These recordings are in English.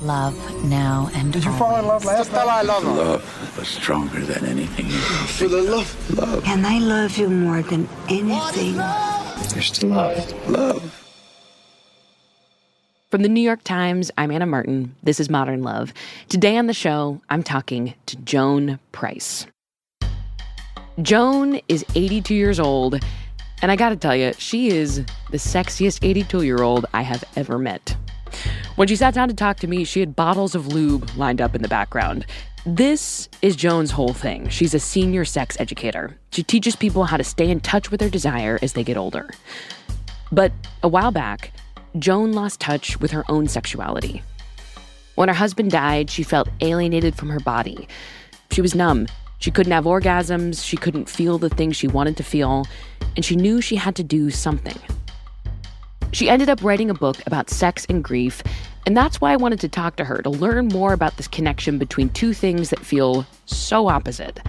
love now and Did you fall in love last night? I love her. Love was stronger than anything you can For the love. love. And I love you more than anything. There's still love. From the New York Times, I'm Anna Martin. This is Modern Love. Today on the show, I'm talking to Joan Price. Joan is 82 years old, and I gotta tell you, she is the sexiest 82-year-old I have ever met. When she sat down to talk to me, she had bottles of lube lined up in the background. This is Joan's whole thing. She's a senior sex educator. She teaches people how to stay in touch with their desire as they get older. But a while back, Joan lost touch with her own sexuality. When her husband died, she felt alienated from her body. She was numb. She couldn't have orgasms. She couldn't feel the things she wanted to feel. And she knew she had to do something. She ended up writing a book about sex and grief, and that's why I wanted to talk to her, to learn more about this connection between two things that feel so opposite.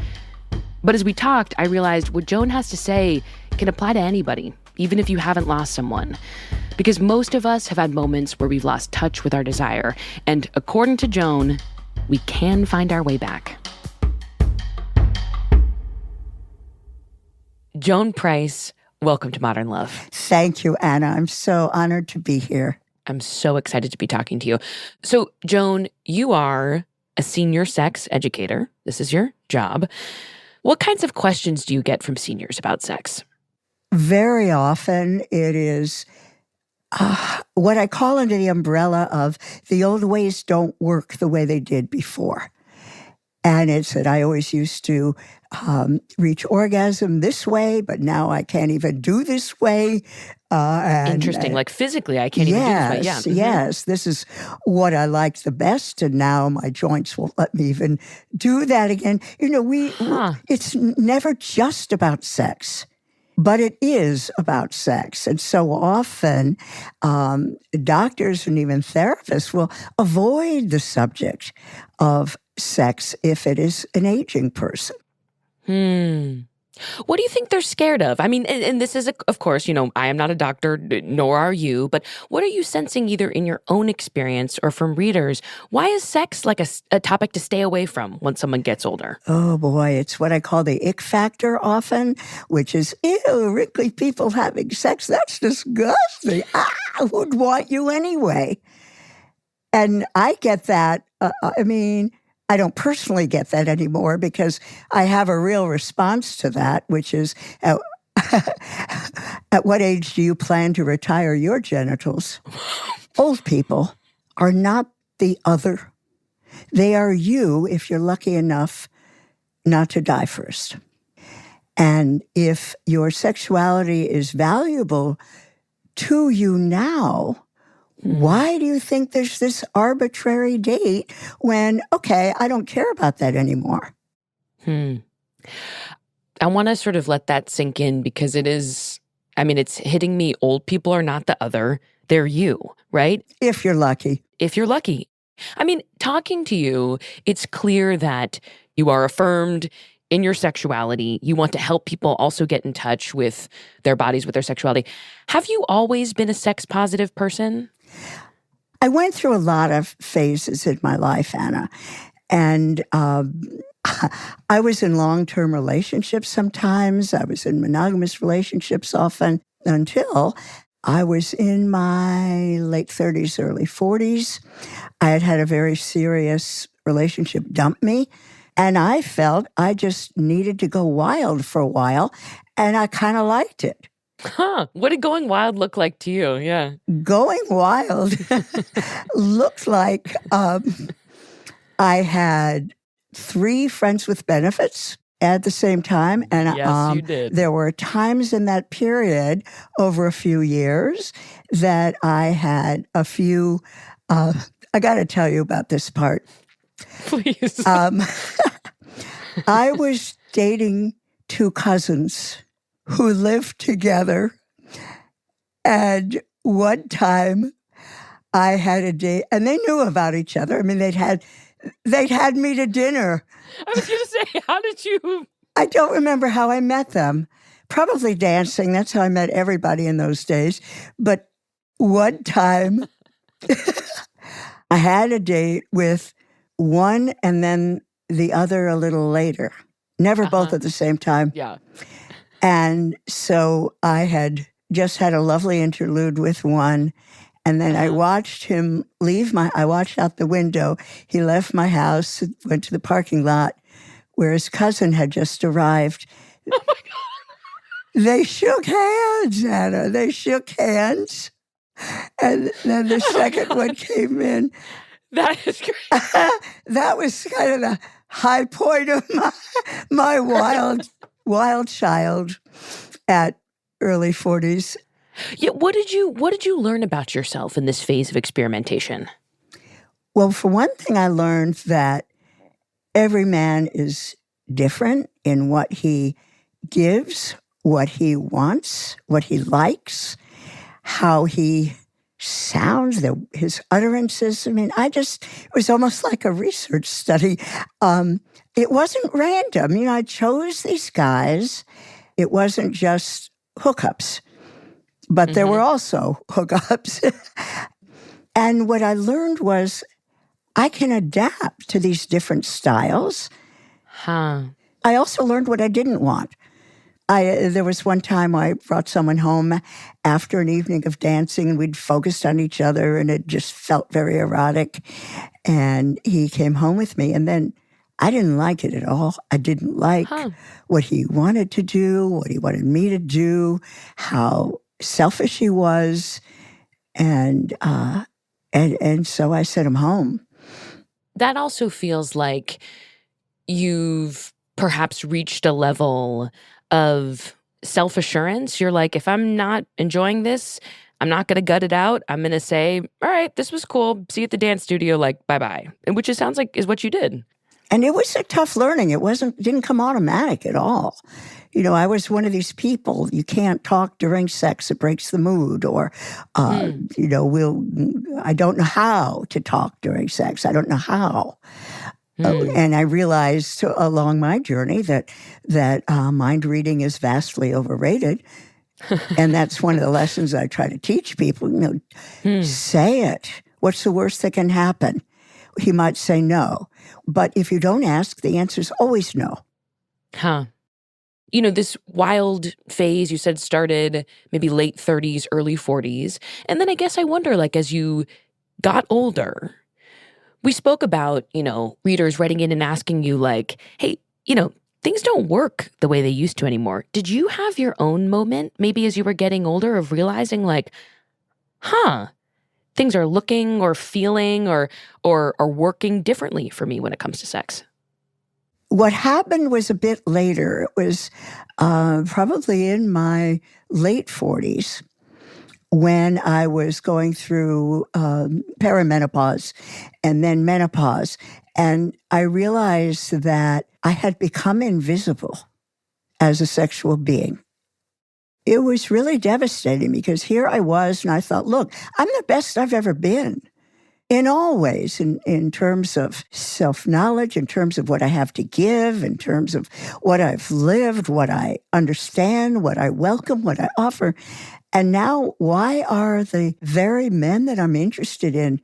But as we talked, I realized what Joan has to say can apply to anybody, even if you haven't lost someone. Because most of us have had moments where we've lost touch with our desire, and according to Joan, we can find our way back. Joan Price, welcome to Modern Love. Thank you, Anna. I'm so honored to be here. I'm so excited to be talking to you. So, Joan, you are a senior sex educator. This is your job. What kinds of questions do you get from seniors about sex? Very often it is what I call under the umbrella of the old ways don't work the way they did before. And it's that I always used to reach orgasm this way, but now I can't even do this way. Interesting. Like physically, I can't even do this way. Yeah. Yes. This is what I like the best, and now my joints won't let me even do that again. You know, it's never just about sex. But it is about sex. And so often, doctors and even therapists will avoid the subject of sex if it is an aging person. What do you think they're scared of? I mean, and this is, of course, you know, I am not a doctor, nor are you, but what are you sensing either in your own experience or from readers? Why is sex like a topic to stay away from when someone gets older? Oh, boy, it's what I call the ick factor often, which is, ew, wrinkly people having sex. That's disgusting. Who'd want you anyway? And I get that. I don't personally get that anymore because I have a real response to that, which is, at what age do you plan to retire your genitals? Old people are not the other. They are you if you're lucky enough not to die first. And if your sexuality is valuable to you now, why do you think there's this arbitrary date when, okay, I don't care about that anymore? I want to sort of let that sink in because it is, I mean, it's hitting me. Old people are not the other. They're you, right? If you're lucky. If you're lucky. I mean, talking to you, it's clear that you are affirmed in your sexuality. You want to help people also get in touch with their bodies, with their sexuality. Have you always been a sex-positive person? I went through a lot of phases in my life, Anna. And I was in long-term relationships sometimes. I was in monogamous relationships often until I was in my late 30s, early 40s. I had had a very serious relationship dump me. And I felt I just needed to go wild for a while. And I kind of liked it. What did going wild look like to you? Yeah. Going wild looked like I had 3 friends with benefits at the same time. And yes, you did. There were times in that period over a few years that I had a few, I got to tell you about this part. Please. I was dating 2 cousins who lived together. And one time I had a date, and they knew about each other. I mean, they'd had me to dinner. I was going to say, how did you? I don't remember how I met them. Probably dancing. That's how I met everybody in those days. But one time I had a date with one and then the other a little later. Never both at the same time. Yeah. And so I had just had a lovely interlude with one. And then I watched him leave I watched out the window. He left my house, went to the parking lot where his cousin had just arrived. Oh my God. They shook hands, Anna. They shook hands. And then the second one came in. That is great. That was kind of the high point of my wild child at early 40s. Yeah, what did you learn about yourself in this phase of experimentation? Well, for one thing, I learned that every man is different in what he gives, what he wants, what he likes, how he sounds, his utterances. I mean, it was almost like a research study. It wasn't random. I chose these guys. It wasn't just hookups, but there were also hookups. And what I learned was I can adapt to these different styles. Huh. I also learned what I didn't want. There was one time I brought someone home after an evening of dancing, and we'd focused on each other, and it just felt very erotic. And he came home with me, and then I didn't like it at all. I didn't like what he wanted to do, what he wanted me to do, how selfish he was, and so I sent him home. That also feels like you've perhaps reached a level of self-assurance. You're like, if I'm not enjoying this, I'm not going to gut it out. I'm going to say, all right, this was cool. See you at the dance studio, like, bye-bye. And which it sounds like is what you did. And it was a tough learning. It didn't come automatic at all. I was one of these people, you can't talk during sex, it breaks the mood. Or, I don't know how to talk during sex. I don't know how. And I realized along my journey that mind reading is vastly overrated. And that's one of the lessons I try to teach people. Say it. What's the worst that can happen? He might say no. But if you don't ask, the answer is always no. Huh. This wild phase you said started maybe late 30s, early 40s. And then I guess I wonder, like, as you got older, we spoke about, readers writing in and asking you like, hey, things don't work the way they used to anymore. Did you have your own moment, maybe as you were getting older, of realizing like, things are looking or feeling or working differently for me when it comes to sex? What happened was a bit later. It was probably in my late 40s. When I was going through perimenopause and then menopause. And I realized that I had become invisible as a sexual being. It was really devastating because here I was and I thought, look, I'm the best I've ever been in all ways, in terms of self-knowledge, in terms of what I have to give, in terms of what I've lived, what I understand, what I welcome, what I offer. And now, why are the very men that I'm interested in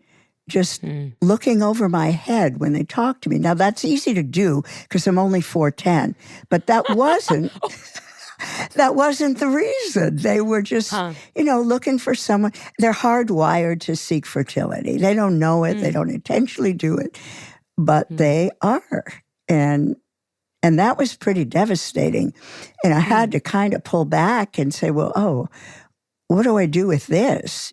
just looking over my head when they talk to me? Now, that's easy to do because I'm only 4'10", but that wasn't the reason. They were just, looking for someone. They're hardwired to seek fertility. They don't know it. They don't intentionally do it, but they are. And that was pretty devastating. And I had to kind of pull back and say, well, what do I do with this?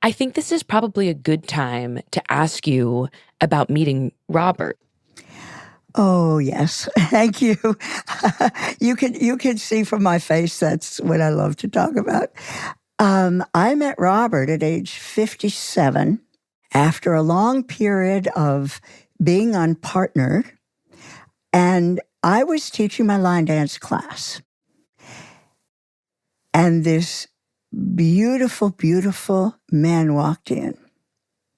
I think this is probably a good time to ask you about meeting Robert. Oh, yes. Thank you. You can see from my face that's what I love to talk about. I met Robert at age 57 after a long period of being unpartnered, and I was teaching my line dance class. And this beautiful, beautiful man walked in.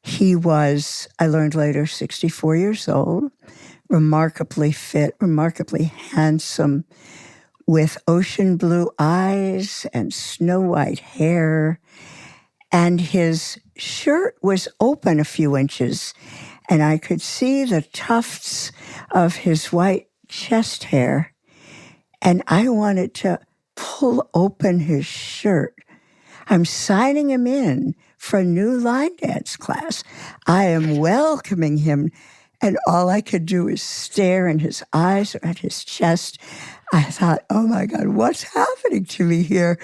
He was, I learned later, 64 years old, remarkably fit, remarkably handsome, with ocean blue eyes and snow white hair. and his shirt was open a few inches, and I could see the tufts of his white chest hair, and I wanted to pull open his shirt. I'm signing him in for a new line dance class. I am welcoming him, and all I could do is stare in his eyes or at his chest. I thought, oh my God, what's happening to me here?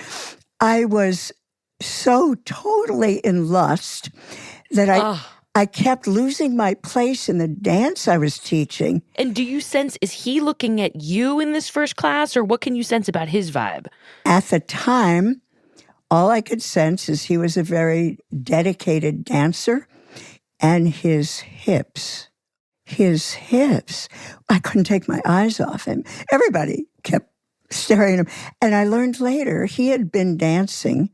I was so totally in lust that I kept losing my place in the dance I was teaching. And do you sense, is he looking at you in this first class, or what can you sense about his vibe? At the time, all I could sense is he was a very dedicated dancer, and his hips, I couldn't take my eyes off him. Everybody kept staring at him. And I learned later he had been dancing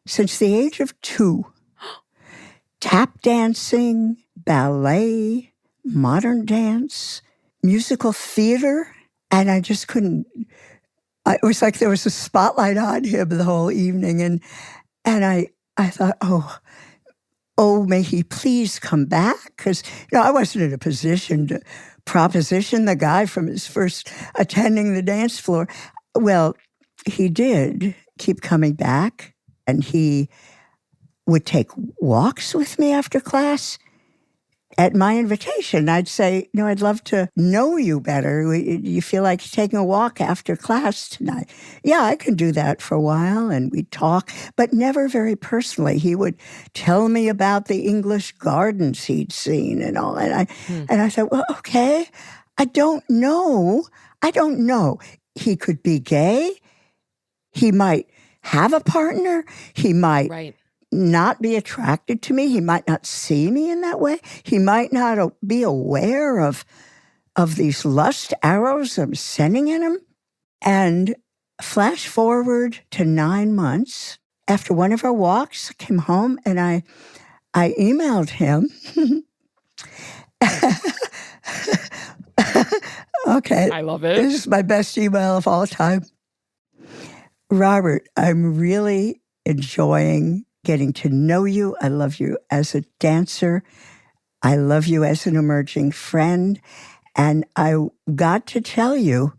since the age of 2. Tap dancing, ballet, modern dance, musical theater. And I just couldn't, it was like there was a spotlight on him the whole evening. And I thought, oh, may he please come back? Because, I wasn't in a position to proposition the guy from his first attending the dance floor. Well, he did keep coming back, and he would take walks with me after class. At my invitation, I'd say, I'd love to know you better. You feel like taking a walk after class tonight? Yeah, I can do that for a while. And we'd talk, but never very personally. He would tell me about the English gardens he'd seen and all. And I thought, well, okay, I don't know. He could be gay. He might have a partner. He might not be attracted to me. He might not see me in that way. He might not be aware of these lust arrows I'm sending at him. And flash forward to 9 months, after one of our walks, I came home and I emailed him. Okay. I love it. This is my best email of all time. Robert, I'm really enjoying getting to know you. I love you as a dancer. I love you as an emerging friend. And I got to tell you,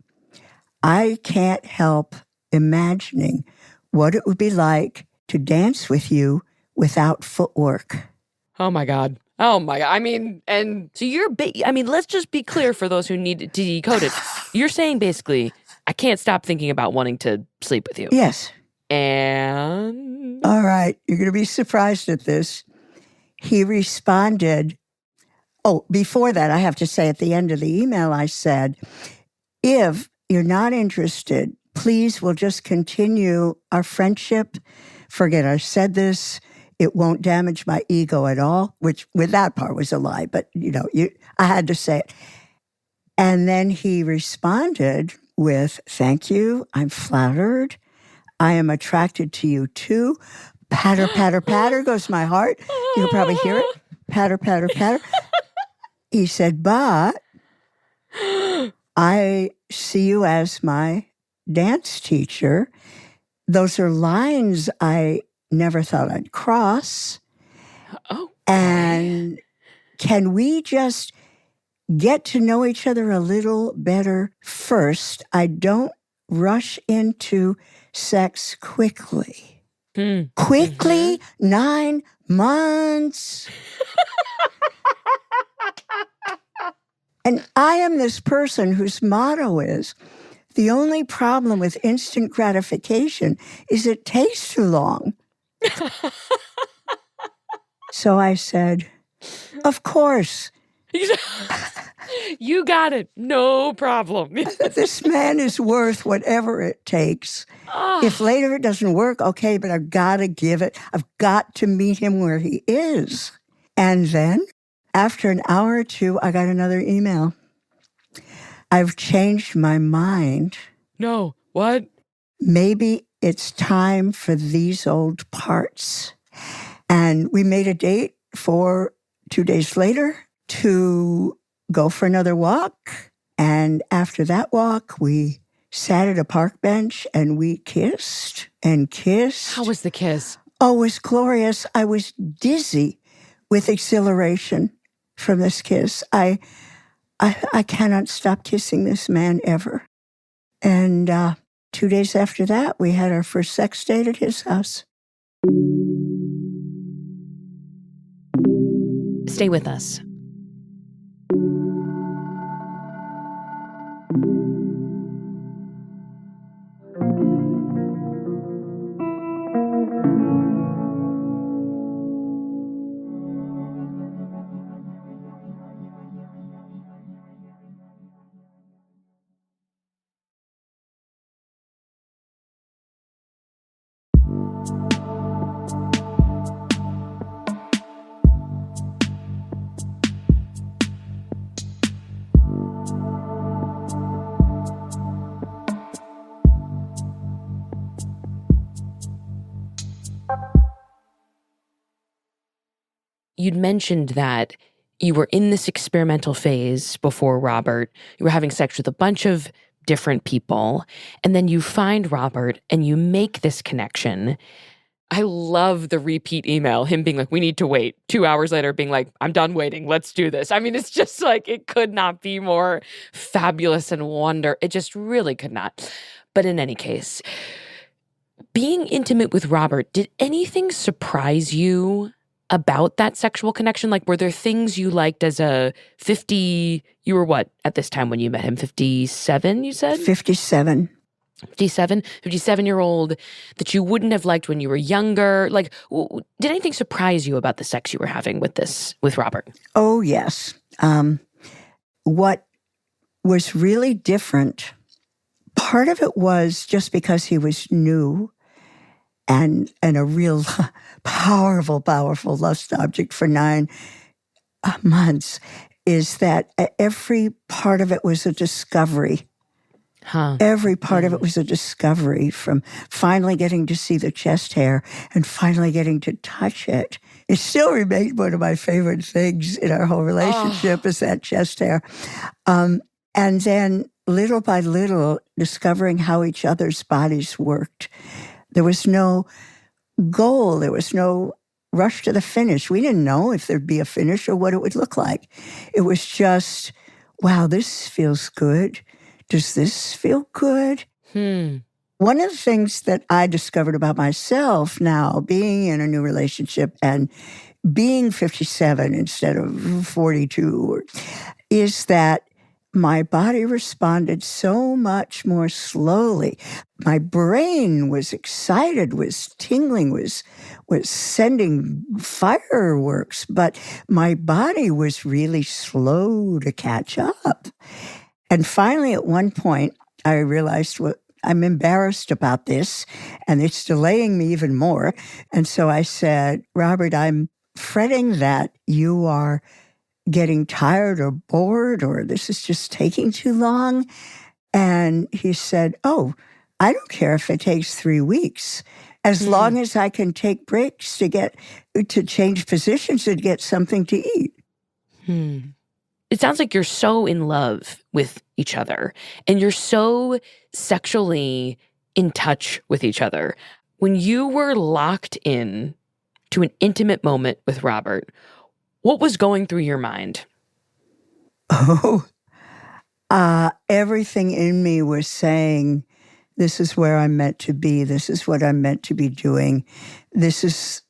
I can't help imagining what it would be like to dance with you without footwork. Oh my God. I mean, and so let's just be clear for those who need to decode it. You're saying basically, I can't stop thinking about wanting to sleep with you. Yes. And? All right, you're going to be surprised at this. He responded. Oh, before that, I have to say at the end of the email, I said, if you're not interested, please, we'll just continue our friendship. Forget I said this. It won't damage my ego at all, which with that part was a lie, but I had to say it. And then he responded with, thank you, I'm flattered. I am attracted to you too. Patter, patter, patter goes my heart. You'll probably hear it. Patter, patter, patter. He said, but I see you as my dance teacher. Those are lines I never thought I'd cross. Oh. And can we just get to know each other a little better first? I don't rush into sex quickly. Quickly, 9 months. And I am this person whose motto is, the only problem with instant gratification is it takes too long. So I said, of course. You got it. No problem. This man is worth whatever it takes. If later it doesn't work, okay, but I've got to give it. I've got to meet him where he is. And then, after an hour or two, I got another email. I've changed my mind. No. What? Maybe it's time for these old parts. And we made a date for 2 days later to go for another walk. And after that walk, we sat at a park bench and we kissed and kissed. How was the kiss? Oh, it was glorious. I was dizzy with exhilaration from this kiss. I cannot stop kissing this man ever. And 2 days after that, we had our first sex date at his house. Stay with us. You'd mentioned that you were in this experimental phase before Robert. You were having sex with a bunch of different people. And then you find Robert and you make this connection. I love the repeat email, him being like, we need to wait. 2 hours later being like, I'm done waiting. Let's do this. I mean, it's just like, it could not be more fabulous and wonder. It just really could not. But in any case, being intimate with Robert, did anything surprise you about that sexual connection? Like, were there things you liked as a 50, you were what at this time when you met him? 57, you said? 57. 57-year-old that you wouldn't have liked when you were younger? Like, did anything surprise you about the sex you were having with Robert? Oh, yes. What was really different, part of it was just because he was new and a real powerful lust object for 9 months, is that every part of it was a discovery. Every part of it was a discovery, from finally getting to see the chest hair and finally getting to touch it. It still remained one of my favorite things in our whole relationship is that chest hair. And then little by little, discovering how each other's bodies worked. There was no goal. There was no rush to the finish. We didn't know if there'd be a finish or what it would look like. It was just, wow, this feels good. Does this feel good? One of the things that I discovered about myself now, being in a new relationship and being 57 instead of 42, is that my body responded so much more slowly. My brain was excited, was tingling, was sending fireworks, but my body was really slow to catch up. And finally, at one point, I realized, well, I'm embarrassed about this, and it's delaying me even more. And so I said, Robert, I'm fretting that you are getting tired or bored, or this is just taking too long. And he said, oh, I don't care if it takes 3 weeks, as long as I can take breaks to change positions and get something to eat. It sounds like you're so in love with each other and you're so sexually in touch with each other. When you were locked in to an intimate moment with Robert, what was going through your mind? Oh, everything in me was saying, this is where I'm meant to be. This is what I'm meant to be doing. This is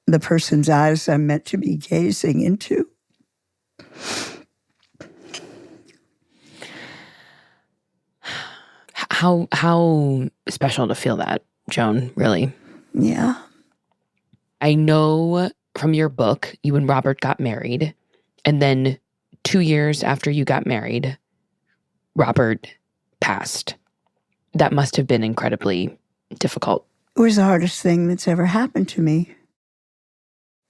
the person's eyes I'm meant to be gazing into. How special to feel that, Joan, really. Yeah. I know from your book, you and Robert got married, and then 2 years after you got married, Robert passed. That must have been incredibly difficult. It was the hardest thing that's ever happened to me.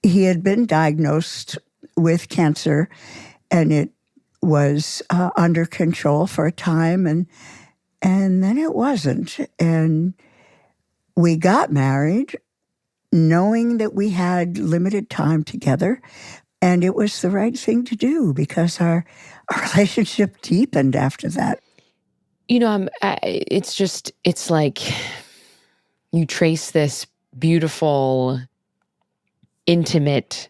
He had been diagnosed with cancer, and it was under control for a time, and then it wasn't. And we got married knowing that we had limited time together, and it was the right thing to do because our relationship deepened after that. You know, it's like you trace this beautiful, intimate,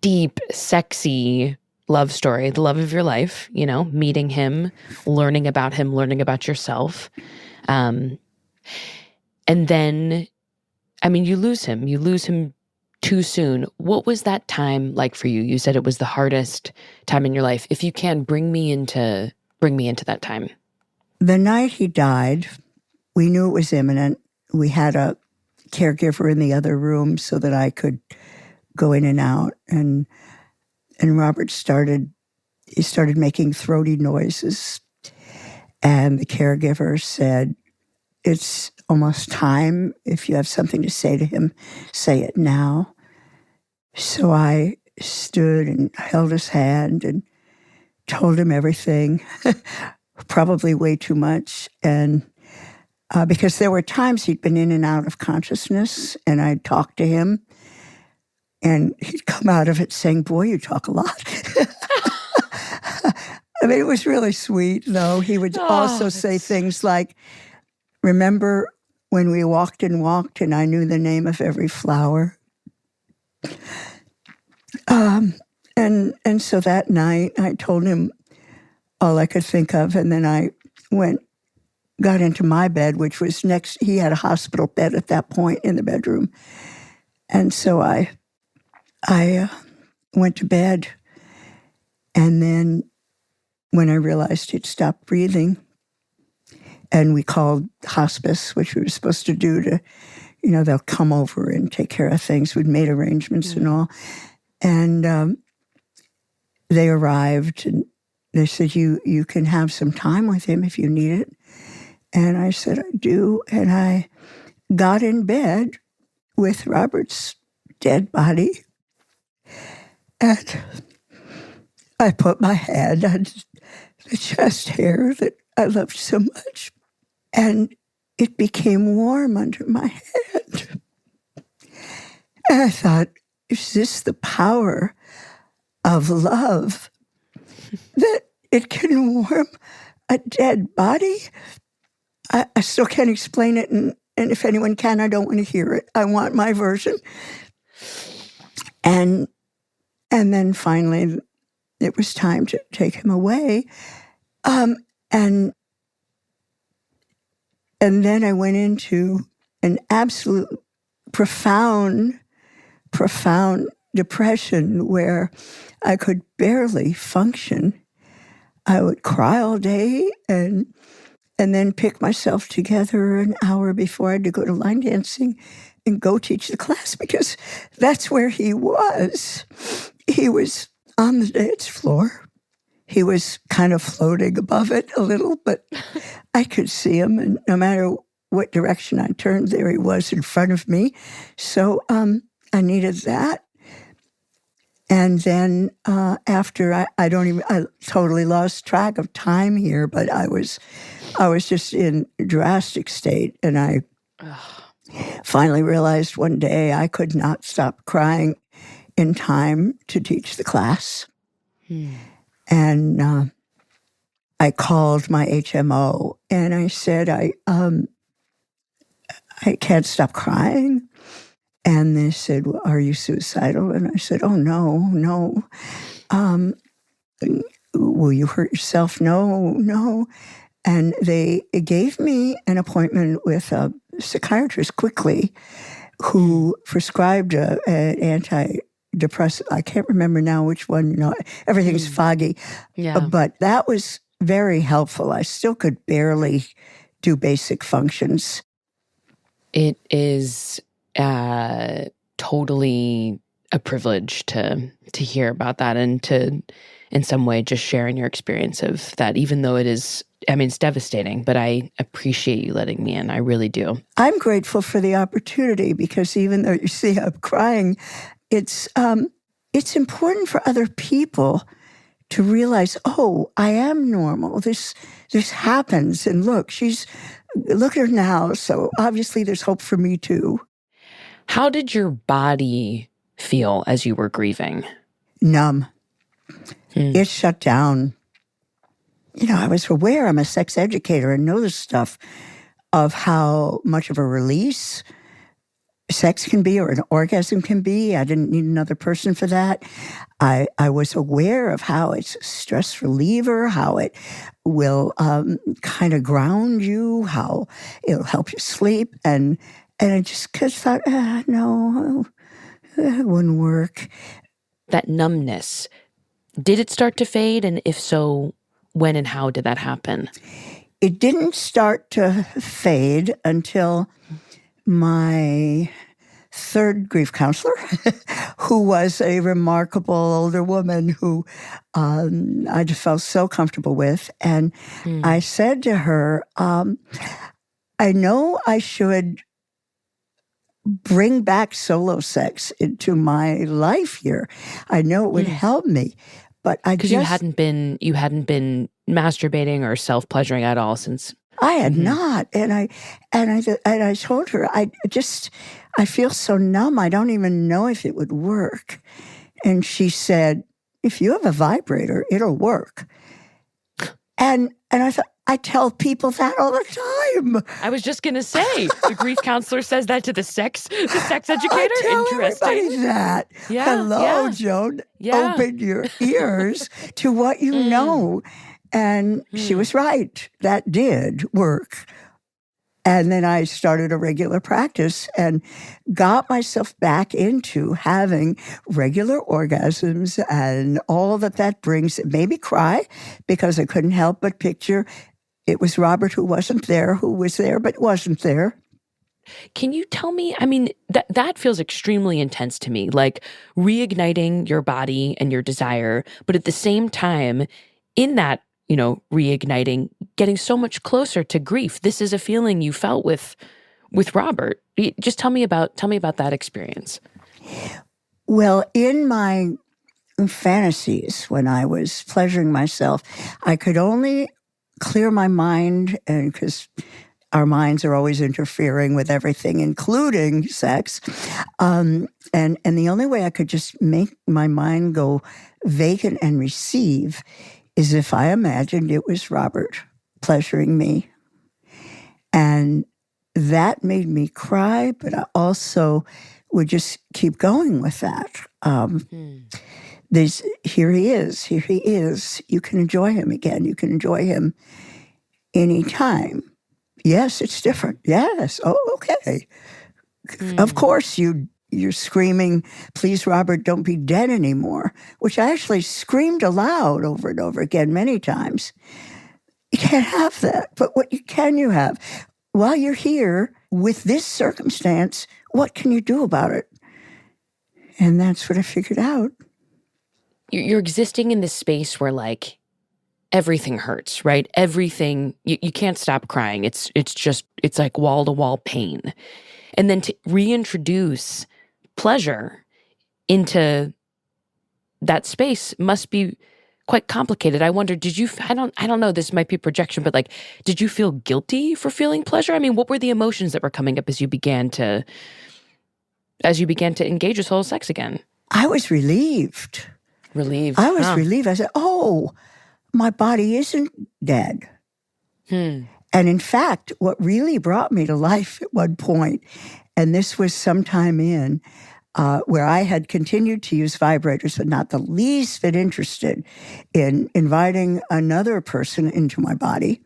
deep, sexy love story, the love of your life, meeting him, learning about yourself. And then, you lose him too soon. What was that time like for you? You said it was the hardest time in your life. If you can, bring me into that time. The night he died, we knew it was imminent. We had a caregiver in the other room so that I could go in and out. And Robert started making throaty noises. And the caregiver said, "It's almost time. If you have something to say to him, say it now." So I stood and held his hand and told him everything, probably way too much. And because there were times he'd been in and out of consciousness, and I'd talk to him, and he'd come out of it saying, "Boy, you talk a lot." It was really sweet, though. He would also say things like, "Remember when we walked and I knew the name of every flower?" And so that night, I told him all I could think of, and then I got into my bed, which was next. He had a hospital bed at that point in the bedroom. And so I went to bed, and then when I realized he'd stopped breathing, and we called hospice, which we were supposed to do to, they'll come over and take care of things. We'd made arrangements and all. And they arrived, and they said, you can have some time with him if you need it. And I said, I do. And I got in bed with Robert's dead body, and I put my hand on the chest hair that I loved so much, and it became warm under my hand. And I thought, is this the power of love, that it can warm a dead body? I still can't explain it, and if anyone can, I don't want to hear it. I want my version. And then finally, it was time to take him away. And then I went into an absolute profound depression where I could barely function. I would cry all day and then pick myself together an hour before I had to go to line dancing and go teach the class, because that's where he was. He was on the dance floor. He was kind of floating above it a little, but I could see him, and no matter what direction I turned, there he was in front of me. So I needed that. And then after, I totally lost track of time here, but I was just in a drastic state. And I finally realized one day I could not stop crying in time to teach the class. And I called my HMO and I said, I can't stop crying. And they said, well, are you suicidal? And I said, oh, no. Will you hurt yourself? No. And they gave me an appointment with a psychiatrist quickly, who prescribed an antidepressant. I can't remember now which one. Everything's foggy. Yeah. But that was very helpful. I still could barely do basic functions. It is totally a privilege to hear about that, and to, in some way, just sharing your experience of that, even though it is, it's devastating, but I appreciate you letting me in. I really do. I'm grateful for the opportunity, because even though you see I'm crying, it's important for other people to realize, oh, I am normal. This happens, and look at her now. So obviously there's hope for me too. How did your body feel as you were grieving? Numb. It shut down. I was aware I'm a sex educator and know this stuff of how much of a release sex can be or an orgasm can be. I didn't need another person for that. I was aware of how it's a stress reliever, how it will kind of ground you, how it'll help you sleep. And I just thought, no, it wouldn't work. That numbness, did it start to fade? And if so, when and how did that happen? It didn't start to fade until my third grief counselor, who was a remarkable older woman who I just felt so comfortable with. And I said to her, I know I should bring back solo sex into my life here. I know it would help me, but because you hadn't been masturbating or self-pleasuring at all since. I had not, and I told her I feel so numb. I don't even know if it would work. And she said, "If you have a vibrator, it'll work." And I thought, I tell people that all the time. I was just gonna say, the grief counselor says that to the sex educator. I tell Interesting. everybody that. Yeah, Hello, yeah. Joan. Yeah. Open your ears to what you know. And she was right. That did work. And then I started a regular practice and got myself back into having regular orgasms and all that brings. It made me cry because I couldn't help but picture it was Robert who wasn't there, who was there but wasn't there. Can you tell me, I mean, that feels extremely intense to me, like reigniting your body and your desire, but at the same time, in that, reigniting, getting so much closer to grief. This is a feeling you felt with Robert. Just tell me about that experience. Well, in my fantasies, when I was pleasuring myself, I could only clear my mind, and because our minds are always interfering with everything, including sex. And the only way I could just make my mind go vacant and receive is if I imagined it was Robert pleasuring me. And that made me cry, but I also would just keep going with that. Here he is. You can enjoy him again. You can enjoy him anytime. Yes, it's different. Yes. Oh, okay. Of course you're screaming, "Please, Robert, don't be dead anymore," which I actually screamed aloud over and over again many times. You can't have that. But what can you have? While you're here with this circumstance, what can you do about it? And that's what I figured out. You're existing in this space where, like, everything hurts, right? Everything, you can't stop crying. It's like wall-to-wall pain. And then to reintroduce pleasure into that space must be quite complicated. I wonder, I don't know, this might be projection, but like, did you feel guilty for feeling pleasure? I mean, what were the emotions that were coming up as you began to engage with whole sex again? I was relieved. I was relieved. I said, "Oh, my body isn't dead." And in fact, what really brought me to life at one point, and this was sometime in, where I had continued to use vibrators, but not the least bit interested in inviting another person into my body.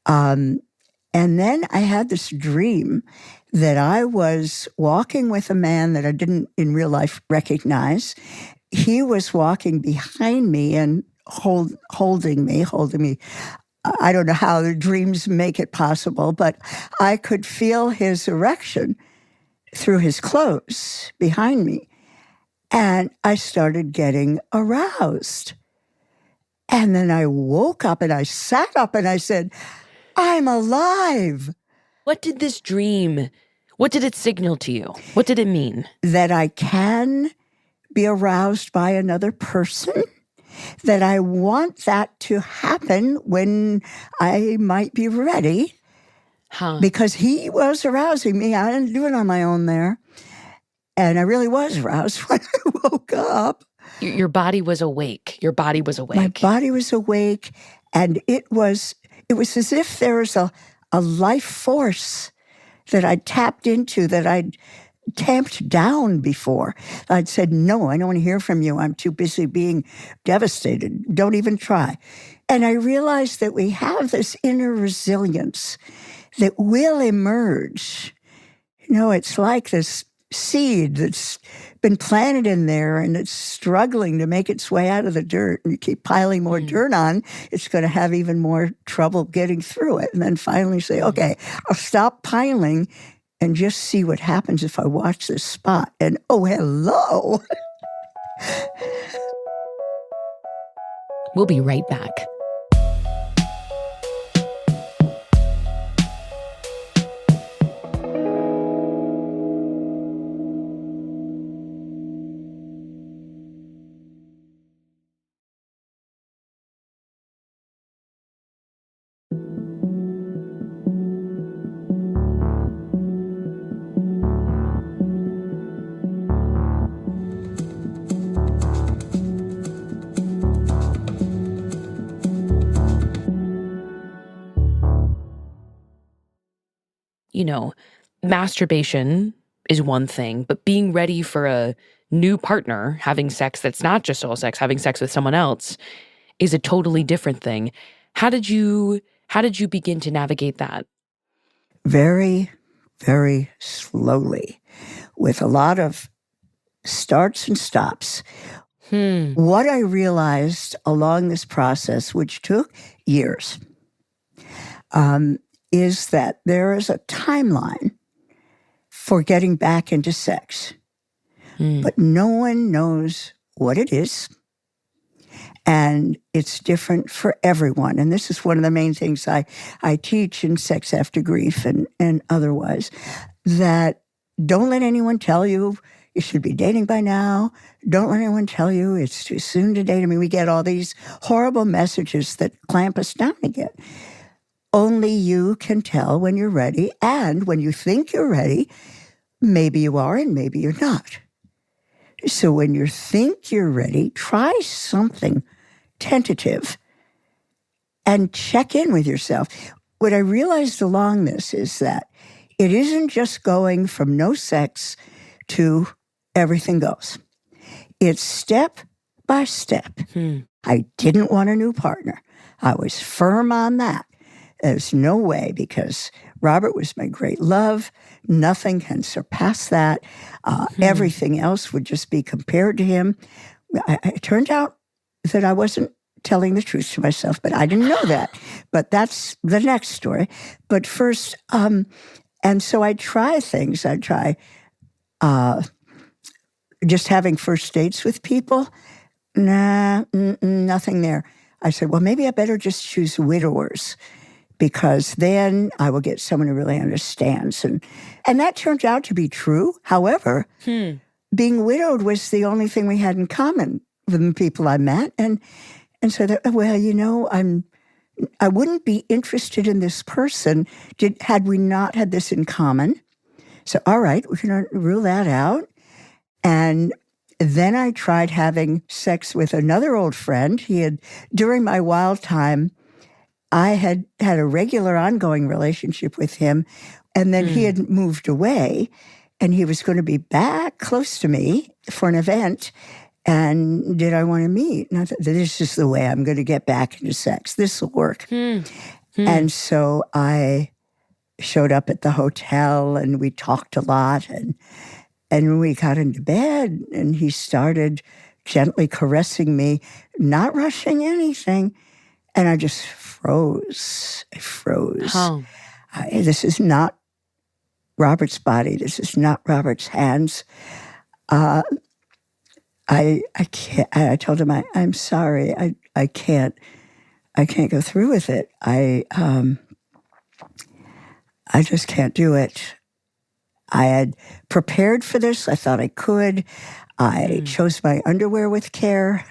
And then I had this dream that I was walking with a man that I didn't in real life recognize. He was walking behind me and holding me. I don't know how the dreams make it possible, but I could feel his erection through his clothes behind me. And I started getting aroused. And then I woke up and I sat up and I said, "I'm alive." What did this dream, what did it signal to you? What did it mean? That I can be aroused by another person, that I want that to happen when I might be ready. Because he was arousing me. I didn't do it on my own there. And I really was aroused when I woke up. Your body was awake. Your body was awake. My body was awake. And it was as if there was a life force that I'd tapped into, that I'd tamped down before. I'd said, no, I don't want to hear from you. I'm too busy being devastated. Don't even try. And I realized that we have this inner resilience that will emerge. It's like this seed that's been planted in there and it's struggling to make its way out of the dirt. And you keep piling more dirt on, it's going to have even more trouble getting through it. And then finally say, okay, I'll stop piling and just see what happens if I watch this spot. And oh, hello. We'll be right back. Masturbation is one thing, but being ready for a new partner, having sex that's not just oral sex, having sex with someone else, is a totally different thing. How did you begin to navigate that? Very, very slowly, with a lot of starts and stops. What I realized along this process, which took years, is that there is a timeline for getting back into sex. But no one knows what it is. And it's different for everyone. And this is one of the main things I teach in Sex After Grief and otherwise, that don't let anyone tell you should be dating by now. Don't let anyone tell you it's too soon to date. I mean, we get all these horrible messages that clamp us down again. Only you can tell when you're ready. And when you think you're ready, maybe you are and maybe you're not. So when you think you're ready, try something tentative and check in with yourself. What I realized along this is that it isn't just going from no sex to everything goes. It's step by step. I didn't want a new partner. I was firm on that. There's no way, because Robert was my great love. Nothing can surpass that. Everything else would just be compared to him. It turned out that I wasn't telling the truth to myself, but I didn't know that. But that's the next story. But first, and so I'd try things. I'd try just having first dates with people. Nothing there. I said, well, maybe I better just choose widowers, because then I will get someone who really understands. And that turned out to be true. However, being widowed was the only thing we had in common with the people I met. And so that, well, I wouldn't be interested in this person had we not had this in common. So, all right, we're going to rule that out. And then I tried having sex with another old friend. During my wild time, I had a regular ongoing relationship with him, and then he had moved away, and he was going to be back close to me for an event, and did I want to meet? And I thought, this is the way I'm going to get back into sex. This will work. And so I showed up at the hotel, and we talked a lot, and we got into bed, and he started gently caressing me, not rushing anything. And I just froze. I froze. This is not Robert's body. This is not Robert's hands. I can't. I told him, I'm sorry. I can't go through with it. I just can't do it. I had prepared for this. I thought I could. I chose my underwear with care.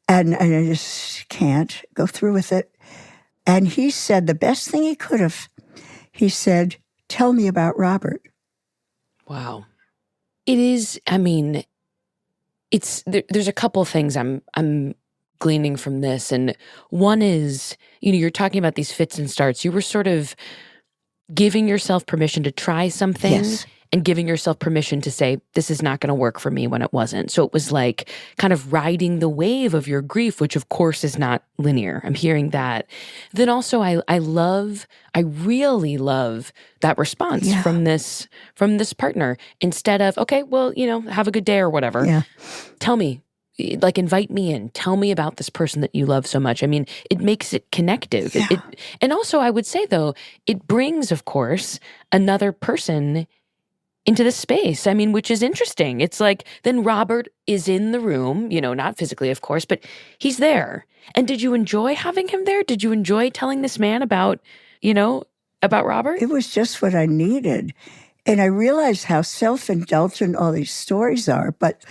And I just can't go through with it. And he said the best thing he could have. He said, tell me about Robert. Wow. It is, there's a couple things I'm gleaning from this. And one is, you're talking about these fits and starts. You were sort of giving yourself permission to try something. Yes. And giving yourself permission to say, this is not going to work for me when it wasn't. So it was like kind of riding the wave of your grief, which of course is not linear. I'm hearing that. Then also I really love that response from this partner. Instead of, okay, well, have a good day or whatever. Yeah. Tell me, like invite me in. Tell me about this person that you love so much. I mean, it makes it connective. Yeah. And also I would say though, it brings, of course, another person into the space. I mean, which is interesting. It's like, then Robert is in the room, not physically, of course, but he's there. And did you enjoy having him there? Did you enjoy telling this man about Robert? It was just what I needed. And I realized how self-indulgent all these stories are, but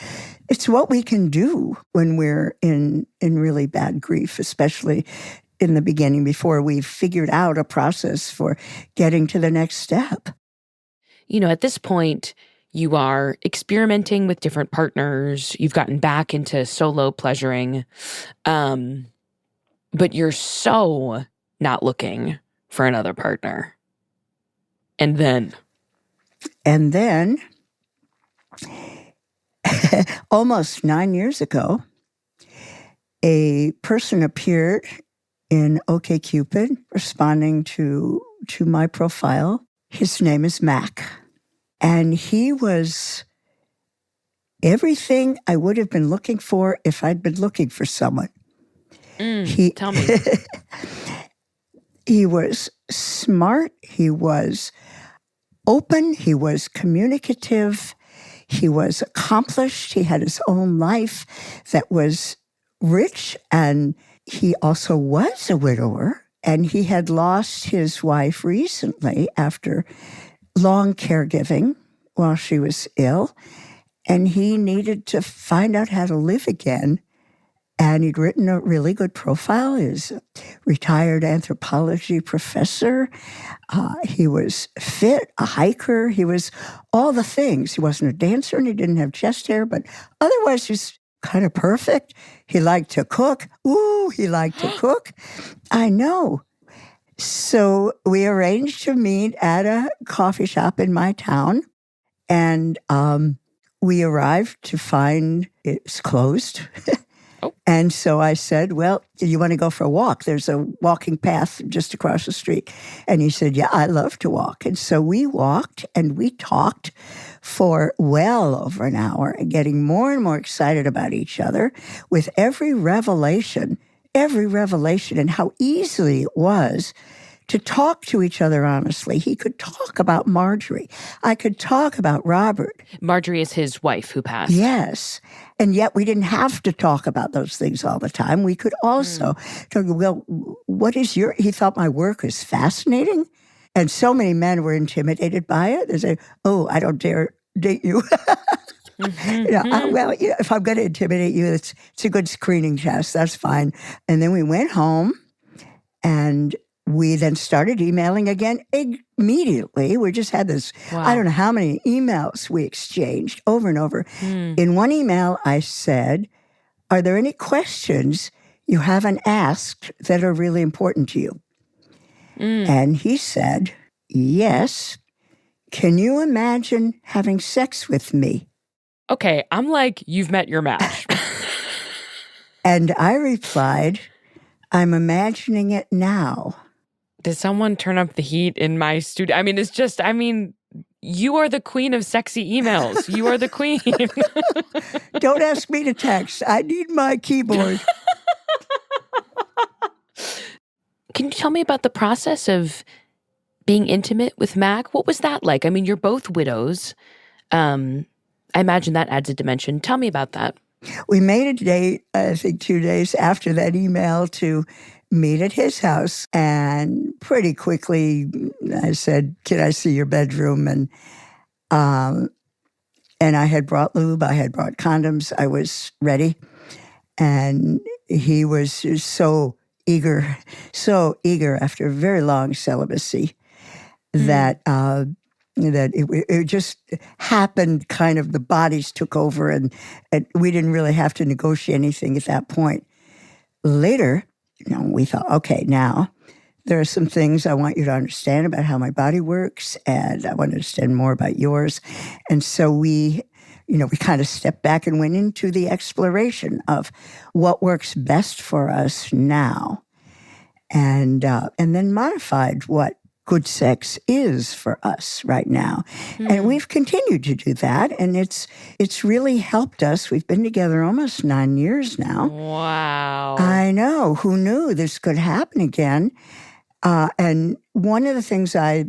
it's what we can do when we're in really bad grief, especially in the beginning before we've figured out a process for getting to the next step. At this point, you are experimenting with different partners. You've gotten back into solo pleasuring. But you're so not looking for another partner. And then, almost 9 years ago, a person appeared in OkCupid responding to my profile. His name is Mac. And he was everything I would have been looking for if I'd been looking for someone. Tell me. He was smart. He was open. He was communicative. He was accomplished. He had his own life that was rich. And he also was a widower. And he had lost his wife recently after long caregiving while she was ill, and he needed to find out how to live again. And he'd written a really good profile. He was a retired anthropology professor. He was fit, a hiker. He was all the things. He wasn't a dancer and he didn't have chest hair, but otherwise he's kind of perfect. He liked to cook. Ooh, he liked to cook. I know. So we arranged to meet at a coffee shop in my town, and we arrived to find it's closed. Oh. And so I said, well, do you want to go for a walk? There's a walking path just across the street. And he said, yeah, I love to walk. And so we walked and we talked for well over an hour, getting more and more excited about each other with every revelation and how easily it was to talk to each other honestly. He could talk about Marjorie. I could talk about Robert. Marjorie is his wife who passed. Yes. And yet we didn't have to talk about those things all the time. We could also talk, well, he thought my work was fascinating. And so many men were intimidated by it. They say, oh, I don't dare date you. If I'm going to intimidate you, it's a good screening test. That's fine. And then we went home, and we then started emailing again immediately. We just had this, wow. I don't know how many emails we exchanged over and over. In one email, I said, are there any questions you haven't asked that are really important to you? And he said, yes. Can you imagine having sex with me? Okay, I'm like, you've met your match. And I replied, I'm imagining it now. Did someone turn up the heat in my studio? I mean, you are the queen of sexy emails. You are the queen. Don't ask me to text. I need my keyboard. Can you tell me about the process of being intimate with Mac? What was that like? I mean, you're both widows. I imagine that adds a dimension. Tell me about that. We made a date, I think 2 days after that email, to meet at his house. And pretty quickly, I said, can I see your bedroom? And I had brought lube. I had brought condoms. I was ready. And he was just so eager after a very long celibacy that it just happened, kind of the bodies took over, and we didn't really have to negotiate anything at that point. Later, we thought, okay, now there are some things I want you to understand about how my body works, and I want to understand more about yours. And so we kind of stepped back and went into the exploration of what works best for us now, and then modified what good sex is for us right now. And we've continued to do that, and it's really helped us. We've been together almost 9 years now. Wow. I know. Who knew this could happen again? And one of the things I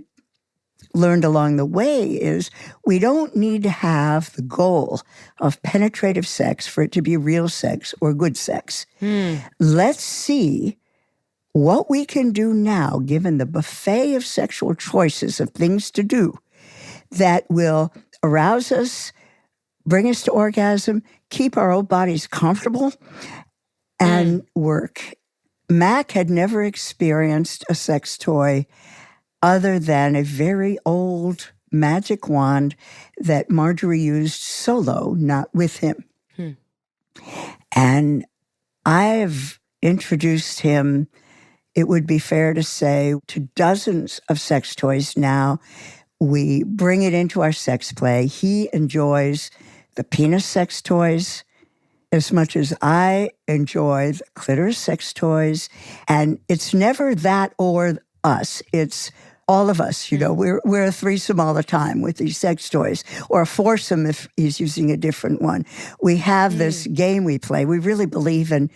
learned along the way is we don't need to have the goal of penetrative sex for it to be real sex or good sex. Let's see what we can do now, given the buffet of sexual choices of things to do that will arouse us, bring us to orgasm, keep our old bodies comfortable, and work. Mac had never experienced a sex toy other than a very old magic wand that Marjorie used solo, not with him. And I've introduced him, it would be fair to say, to dozens of sex toys now. We bring it into our sex play. He enjoys the penis sex toys as much as I enjoy the clitoris sex toys. And it's never that or us. It's all of us. We're a threesome all the time with these sex toys, or a foursome if he's using a different one. We have this game we play. We really believe in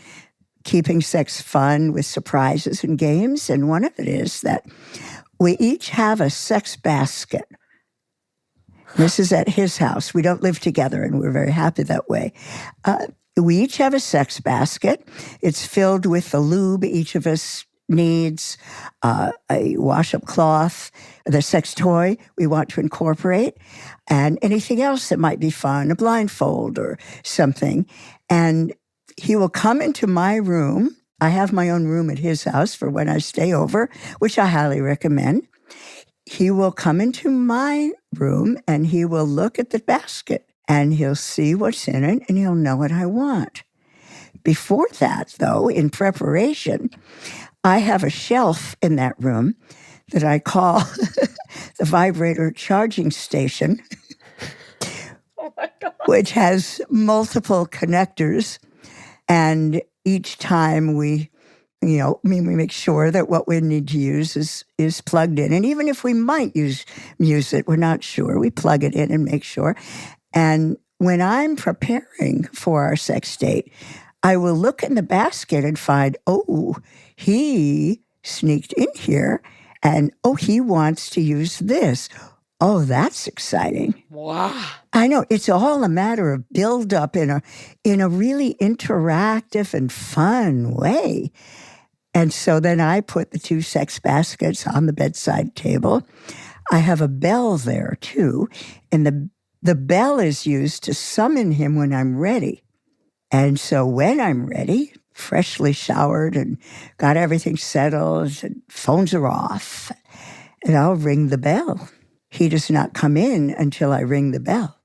keeping sex fun with surprises and games. And one of it is that we each have a sex basket. This is at his house. We don't live together, and we're very happy that way. We each have a sex basket. It's filled with the lube each of us needs, a wash-up cloth, the sex toy we want to incorporate, and anything else that might be fun, a blindfold or something. And he will come into my room. I have my own room at his house for when I stay over, which I highly recommend. He will come into my room and he will look at the basket and he'll see what's in it and he'll know what I want. Before that, though, in preparation, I have a shelf in that room that I call the vibrator charging station, Oh my God. which has multiple connectors. And each time we make sure that what we need to use is plugged in. And even if we might use it, we're not sure. We plug it in and make sure. And when I'm preparing for our sex date, I will look in the basket and find, he sneaked in here and, he wants to use this. Oh, that's exciting. Wow. I know. It's all a matter of build-up in a really interactive and fun way. And so then I put the 2 sex baskets on the bedside table. I have a bell there, too. And the bell is used to summon him when I'm ready. And so when I'm ready, freshly showered and got everything settled, and phones are off, and I'll ring the bell. He does not come in until I ring the bell.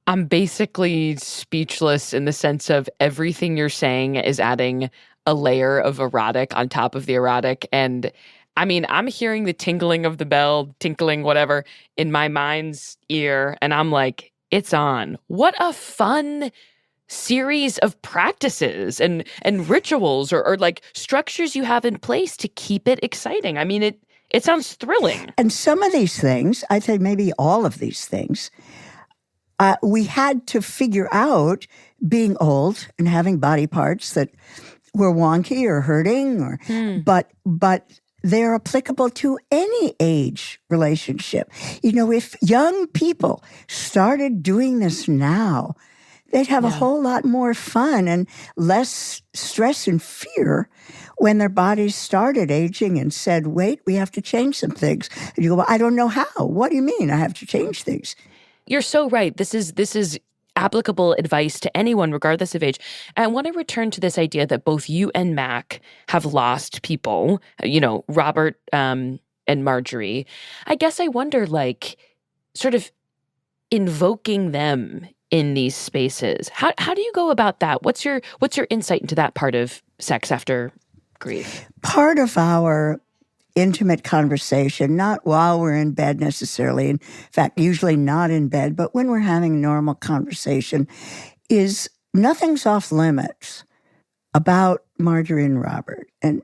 I'm basically speechless in the sense of everything you're saying is adding a layer of erotic on top of the erotic. And I mean, I'm hearing the tingling of the bell, tinkling, whatever, in my mind's ear. And I'm like, it's on. What a fun series of practices and rituals or like structures you have in place to keep it exciting. I mean, it sounds thrilling. And some of these things, I'd say maybe all of these things, we had to figure out being old and having body parts that were wonky or hurting, but they're applicable to any age relationship. If young people started doing this now, they'd have a whole lot more fun and less stress and fear when their bodies started aging and said, wait, we have to change some things. And you go, well, I don't know how. What do you mean I have to change things? You're so right. This is applicable advice to anyone, regardless of age. And I want to return to this idea that both you and Mac have lost people, Robert and Marjorie. I guess I wonder, sort of invoking them in these spaces. How do you go about that? What's your insight into that part of sex after grief? Part of our intimate conversation, not while we're in bed necessarily, in fact, usually not in bed, but when we're having normal conversation, is nothing's off limits about Marjorie and Robert. And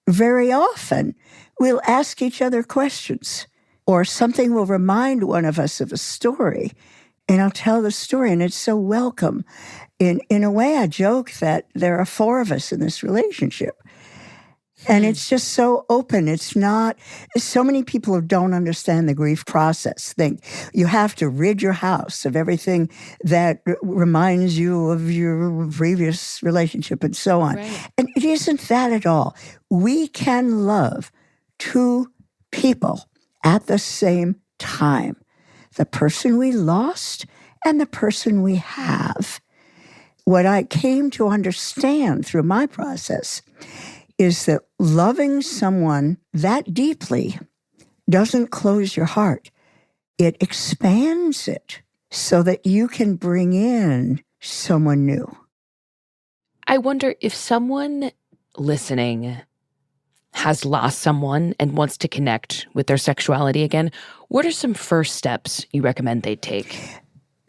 very often, we'll ask each other questions, or something will remind one of us of a story, and I'll tell the story, and it's so welcome. In a way, I joke that there are 4 of us in this relationship. And it's just so open. It's not, so many people who don't understand the grief process think you have to rid your house of everything that reminds you of your previous relationship and so on. Right. And it isn't that at all. We can love 2 people at the same time. The person we lost and the person we have. What I came to understand through my process is that loving someone that deeply doesn't close your heart. It expands it so that you can bring in someone new. I wonder if someone listening has lost someone and wants to connect with their sexuality again, what are some first steps you recommend they take?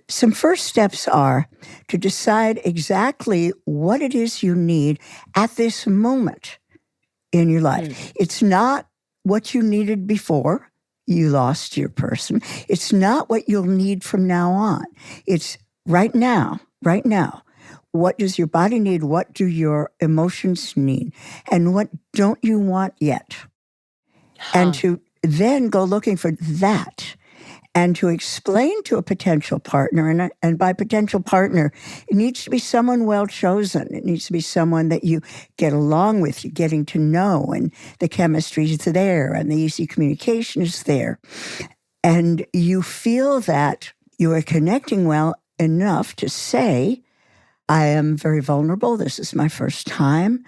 Some first steps are to decide exactly what it is you need at this moment in your life. It's not what you needed before you lost your person. It's not what you'll need from now on. It's right now, right now. What does your body need? What do your emotions need? And what don't you want yet? And to then go looking for that. And to explain to a potential partner, and by potential partner, it needs to be someone well chosen. It needs to be someone that you get along with, you're getting to know, and the chemistry is there, and the easy communication is there. And you feel that you are connecting well enough to say, I am very vulnerable. This is my first time,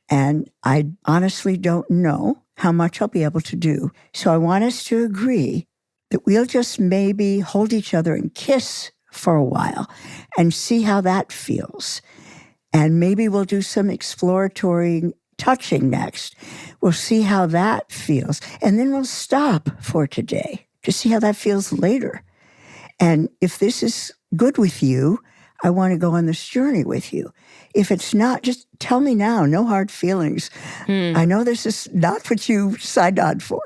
and I honestly don't know how much I'll be able to do. So I want us to agree that we'll just maybe hold each other and kiss for a while and see how that feels. And maybe we'll do some exploratory touching next. We'll see how that feels. And then we'll stop for today to see how that feels later. And if this is good with you, I want to go on this journey with you. If it's not, just tell me now, no hard feelings. I know this is not what you signed on for.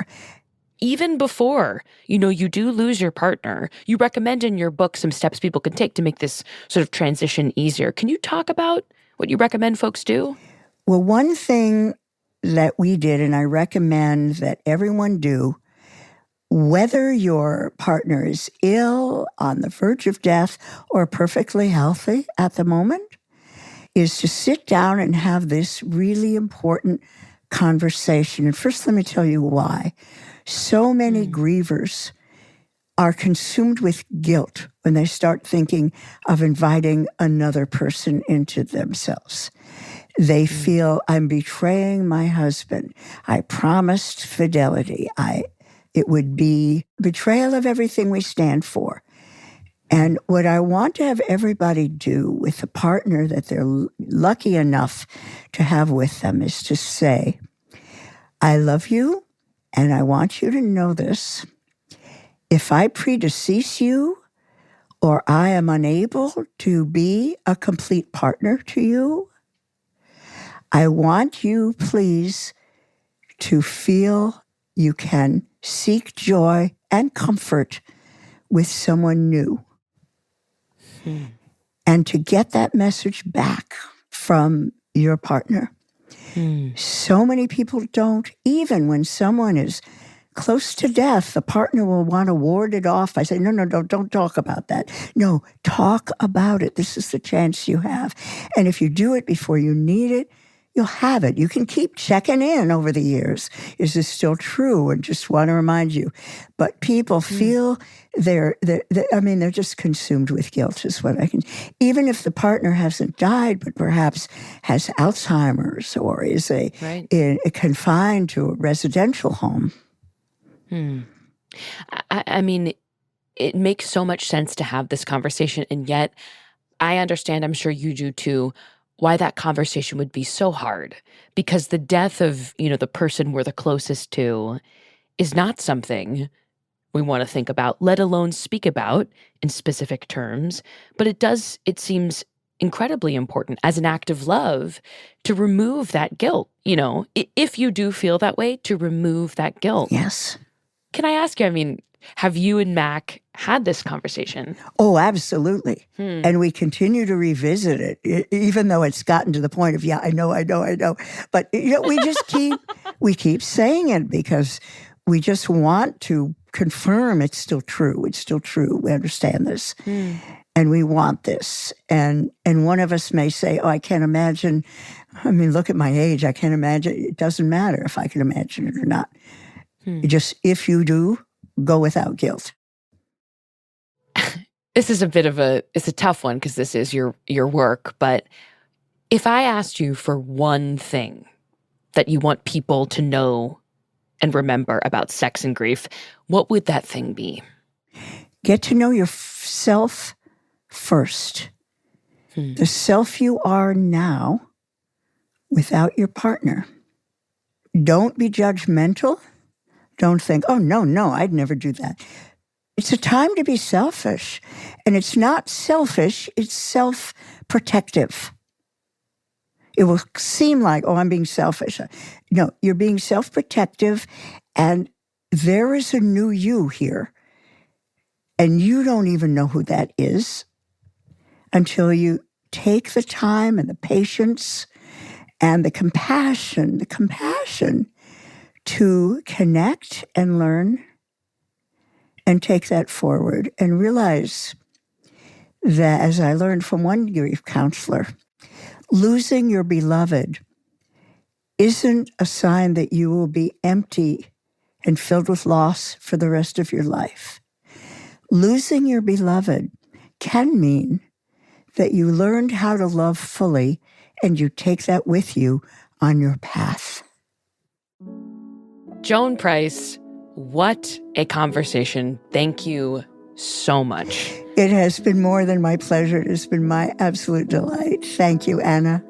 Even before, you do lose your partner, you recommend in your book some steps people can take to make this sort of transition easier. Can you talk about what you recommend folks do? Well, one thing that we did, and I recommend that everyone do, whether your partner is ill, on the verge of death, or perfectly healthy at the moment, is to sit down and have this really important conversation. And first, let me tell you why. So many grievers are consumed with guilt when they start thinking of inviting another person into themselves. They feel, I'm betraying my husband. I promised fidelity. It would be betrayal of everything we stand for. And what I want to have everybody do with a partner that they're lucky enough to have with them is to say, I love you. And I want you to know this. If I predecease you, or I am unable to be a complete partner to you, I want you, please, to feel you can seek joy and comfort with someone new. And to get that message back from your partner. So many people don't, even when someone is close to death, the partner will want to ward it off. I say, no, don't talk about that. No, talk about it. This is the chance you have. And if you do it before you need it, you'll have it. You can keep checking in over the years. Is this still true? And just want to remind you. But people feel they're just consumed with guilt is what I can. Even if the partner hasn't died, but perhaps has Alzheimer's or is confined to a residential home. I mean, it makes so much sense to have this conversation, and yet I understand, I'm sure you do too, why that conversation would be so hard, because the death of, the person we're the closest to is not something we want to think about, let alone speak about in specific terms. But it seems incredibly important as an act of love to remove that guilt, if you do feel that way, to remove that guilt. Yes. Can I ask you, have you and Mac had this conversation? Oh, absolutely. And we continue to revisit it, even though it's gotten to the point of, I know. But we just keep saying it because we just want to confirm it's still true. It's still true. We understand this. And we want this. And one of us may say, I can't imagine. Look at my age. I can't imagine. It doesn't matter if I can imagine it or not. Just, if you do, go without guilt. This is it's a tough one because this is your work. But if I asked you for one thing that you want people to know and remember about sex and grief, what would that thing be? Get to know yourself first. The self you are now without your partner. Don't be judgmental. Don't think, oh, no, I'd never do that. It's a time to be selfish. And it's not selfish, it's self-protective. It will seem like, I'm being selfish. No, you're being self-protective, and there is a new you here. And you don't even know who that is until you take the time and the patience and the compassion to connect and learn and take that forward and realize that, as I learned from one grief counselor, losing your beloved isn't a sign that you will be empty and filled with loss for the rest of your life. Losing your beloved can mean that you learned how to love fully and you take that with you on your path. Joan Price, what a conversation. Thank you so much. It has been more than my pleasure. It has been my absolute delight. Thank you, Anna.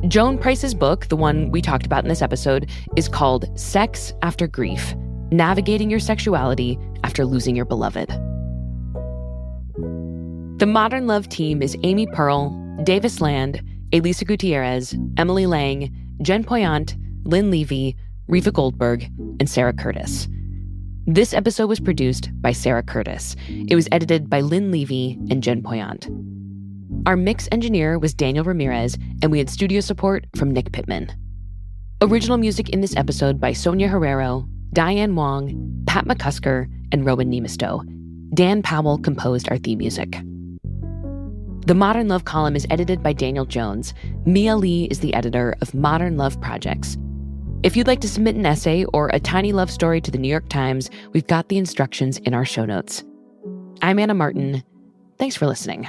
Joan Price's book, the one we talked about in this episode, is called Sex After Grief: Navigating Your Sexuality After Losing Your Beloved. The Modern Love team is Amy Pearl, Davis Land, Elisa Gutierrez, Emily Lang, Jen Poyant, Lynn Levy, Riva Goldberg, and Sarah Curtis. This episode was produced by Sarah Curtis. It was edited by Lynn Levy and Jen Poyant. Our mix engineer was Daniel Ramirez, and we had studio support from Nick Pittman. Original music in this episode by Sonia Herrero, Diane Wong, Pat McCusker, and Rowan Nemisto. Dan Powell composed our theme music. The Modern Love column is edited by Daniel Jones. Mia Lee is the editor of Modern Love Projects. If you'd like to submit an essay or a tiny love story to the New York Times, we've got the instructions in our show notes. I'm Anna Martin. Thanks for listening.